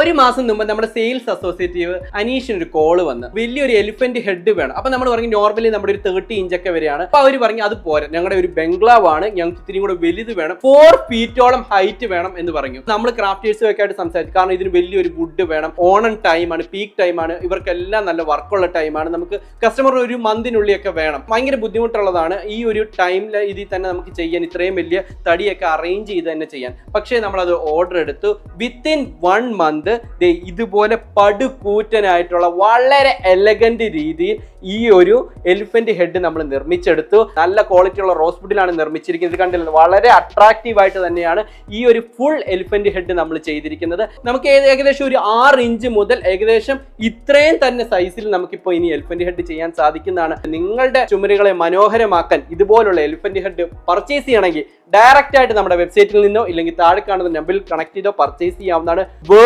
ഒരു മാസം മുമ്പ് നമ്മുടെ സെയിൽസ് അസോസിയേറ്റീവ് അനീഷിന് ഒരു കോള് വന്ന് വലിയൊരു എലിഫന്റ് ഹെഡ് വേണം. അപ്പൊ നമ്മൾ പറഞ്ഞു നോർമലി നമ്മുടെ ഒരു 30 ഇഞ്ചൊക്കെ വരെയാണ്. അപ്പൊ അവർ പറഞ്ഞു അത് പോരാ, ഞങ്ങളുടെ ഒരു ബംഗ്ലാവ് ആണ്, ഞങ്ങൾക്ക് ഇത്തിരി കൂടെ വലുത് വേണം, 4 ഫീറ്റോളം ഹൈറ്റ് വേണം എന്ന് പറഞ്ഞു. നമ്മൾ ക്രാഫ്റ്റേഴ്സും ഒക്കെ ആയിട്ട് സംസാരിച്ചു. കാരണം ഇതിന് വലിയൊരു വുഡ് വേണം, ഓണം ടൈമാണ്, പീക്ക് ടൈമാണ്, ഇവർക്കെല്ലാം നല്ല വർക്കുള്ള ടൈമാണ്, നമുക്ക് കസ്റ്റമർ ഒരു മന്തിനുള്ളിലൊക്കെ വേണം. ഭയങ്കര ബുദ്ധിമുട്ടുള്ളതാണ് ഈ ഒരു ടൈമിൽ ഇതിൽ തന്നെ നമുക്ക് ചെയ്യാൻ, ഇത്രയും വലിയ തടിയൊക്കെ അറേഞ്ച് ചെയ്ത് തന്നെ ചെയ്യാൻ. പക്ഷേ നമ്മളത് ഓർഡർ എടുത്തു. വിത്തിൻ 1 മന്ത് ഇതുപോലെ പടുകൂറ്റനായിട്ടുള്ള വളരെ എലഗന്റ് രീതിയിൽ ഈ ഒരു എലിഫന്റ് ഹെഡ് നമ്മൾ നിർമ്മിച്ചെടുത്തു. നല്ല ക്വാളിറ്റിയുള്ള റോസ് വുഡിലാണ് നിർമ്മിച്ചിരിക്കുന്നത്. കണ്ടില്ല, വളരെ അട്രാക്റ്റീവ് ആയിട്ട് തന്നെയാണ് ഈ ഒരു ഫുൾ എലിഫന്റ് ഹെഡ് നമ്മൾ ചെയ്തിരിക്കുന്നത്. നമുക്ക് ഏകദേശം ഒരു 6 ഇഞ്ച് മുതൽ ഏകദേശം ഇത്രയും തന്നെ സൈസിൽ നമുക്കിപ്പോൾ ഇനി എലിഫന്റ് ഹെഡ് ചെയ്യാൻ സാധിക്കുന്നതാണ്. നിങ്ങളുടെ ചുമരുകളെ മനോഹരമാക്കാൻ ഇതുപോലുള്ള എലിഫന്റ് ഹെഡ് പർച്ചേസ് ചെയ്യണമെങ്കിൽ ഡയറക്റ്റ് ആയിട്ട് നമ്മുടെ വെബ്സൈറ്റിൽ നിന്നോ ഇല്ലെങ്കിൽ താഴെ കാണുന്ന നമ്പറിൽ കണക്ട് ചെയ്തോ പർച്ചേസ് ചെയ്യാവുന്നതാണ്.